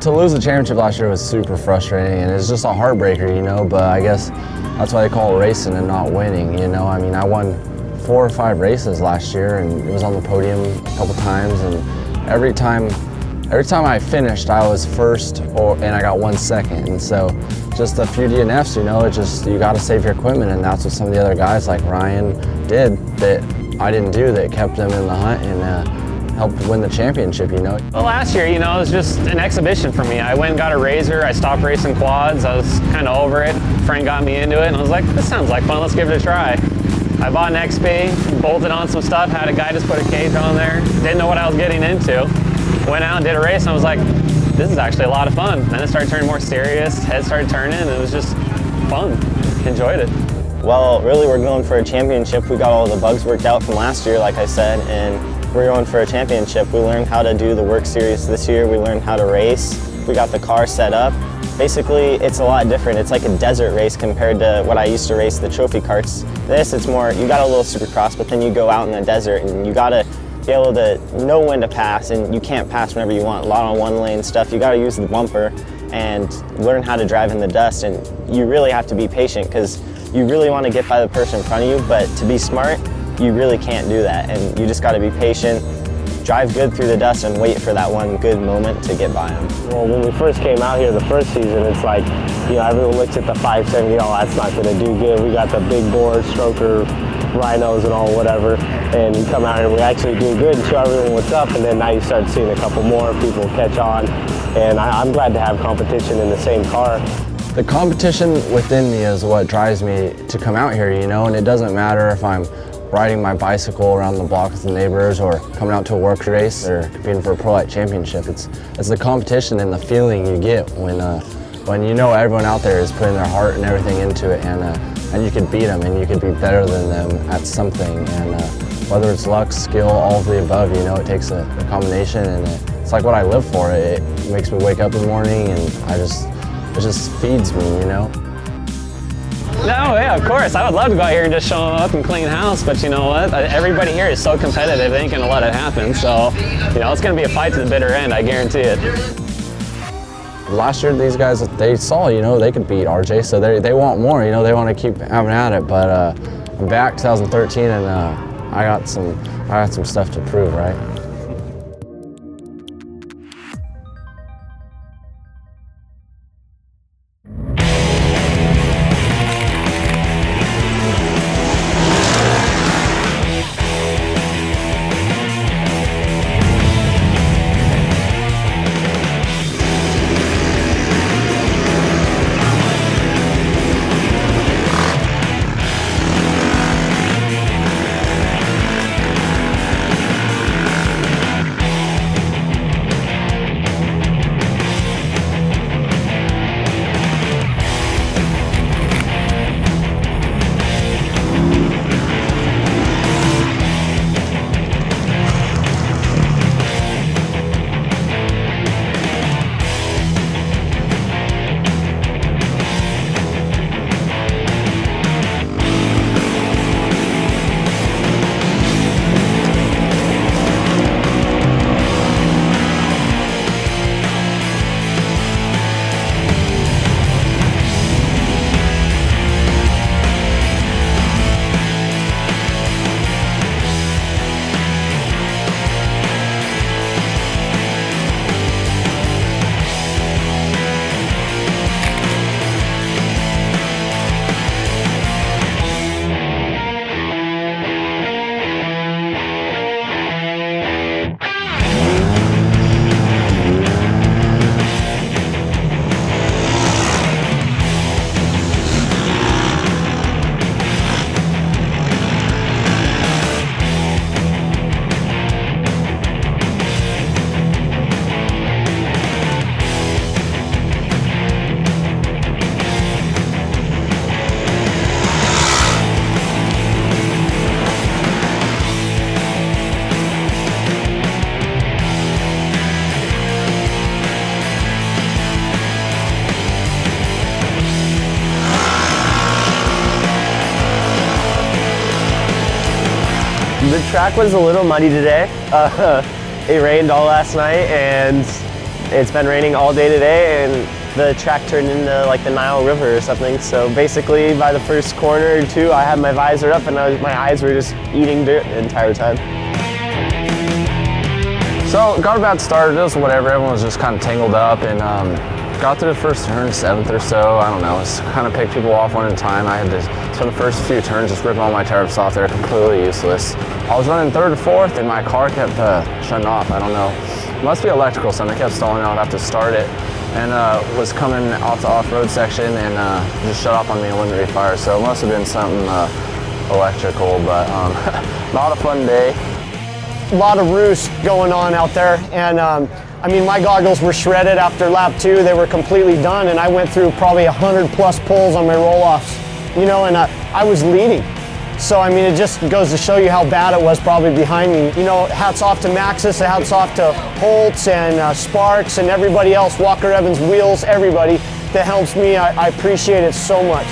To lose the championship last year was super frustrating, and it's just a heartbreaker, you know, but I guess that's why they call it racing and not winning, you know. I mean, I won 4 or 5 races last year and it was on the podium a couple times, and every time I finished, I was first and I got 1 second. And so just a few DNFs, you know, you got to save your equipment, and that's what some of the other guys like Ryan did that I didn't do, that kept them in the hunt and helped win the championship, you know. Well, last year, you know, it was just an exhibition for me. I went and got a RZR, I stopped racing quads, I was kind of over it. A friend got me into it and I was like, this sounds like fun, let's give it a try. I bought an XP, bolted on some stuff, had a guy just put a cage on there, didn't know what I was getting into. Went out and did a race and I was like, this is actually a lot of fun. Then it started turning more serious, head started turning, and it was just fun. Enjoyed it. Well, really we're going for a championship. We got all the bugs worked out from last year, like I said, and we're going for a championship. We learned how to do the WORCS series this year. We learned how to race. We got the car set up. Basically, it's a lot different. It's like a desert race compared to what I used to race, the trophy carts. This, it's more, you got a little supercross, but then you go out in the desert and you gotta be able to know when to pass, and you can't pass whenever you want. A lot on one lane stuff. You gotta use the bumper and learn how to drive in the dust, and you really have to be patient because you really want to get by the person in front of you, but to be smart, you really can't do that, and you just got to be patient, drive good through the dust, and wait for that one good moment to get by them. Well, when we first came out here the first season, it's like, you know, everyone looks at the 570, oh, that's not going to do good. We got the big bore, stroker, rhinos and all, whatever, and you come out here and we actually do good and show everyone what's up, and then now you start seeing a couple more people catch on, and I'm glad to have competition in the same car. The competition within me is what drives me to come out here, you know, and it doesn't matter if I'm riding my bicycle around the block with the neighbors or coming out to a WORCS race or competing for a Pro Light Championship. It's the competition and the feeling you get when you know everyone out there is putting their heart and everything into it, and you could beat them and you could be better than them at something. And whether it's luck, skill, all of the above, you know, it takes a combination, and it's like what I live for. It makes me wake up in the morning, and it just feeds me, you know. No, yeah, of course. I would love to go out here and just show up and clean house, but you know what? Everybody here is so competitive, they ain't gonna let it happen. So, you know, it's gonna be a fight to the bitter end, I guarantee it. Last year, these guys, they saw, you know, they could beat RJ, so they want more, you know, they want to keep having at it. But I'm back 2013, and I got some stuff to prove, right? The track was a little muddy today. It rained all last night, and it's been raining all day today, and the track turned into like the Nile River or something. So basically, by the first corner or two, I had my visor up, and my eyes were just eating dirt the entire time. So got a bad start, it was whatever, everyone was just kind of tangled up, and got through the first turn, 7th or so, I don't know, just kind of picked people off one at a time. I had to spend the first few turns just ripping all my tires off, they were completely useless. I was running 3rd or 4th, and my car kept shutting off, I don't know. It must be electrical, something, it kept stalling, I would have to start it. And was coming off the off-road section and just shut off on me and wouldn't refire, so it must have been something electrical, but not a fun day. A lot of roost going on out there, and I mean, my goggles were shredded after lap 2. They were completely done, and I went through probably 100+ pulls on my roll-offs, you know, and I was leading. So I mean, it just goes to show you how bad it was probably behind me. You know, hats off to Maxis, hats off to Holtz and Sparks and everybody else, Walker Evans Wheels, everybody that helps me. I appreciate it so much.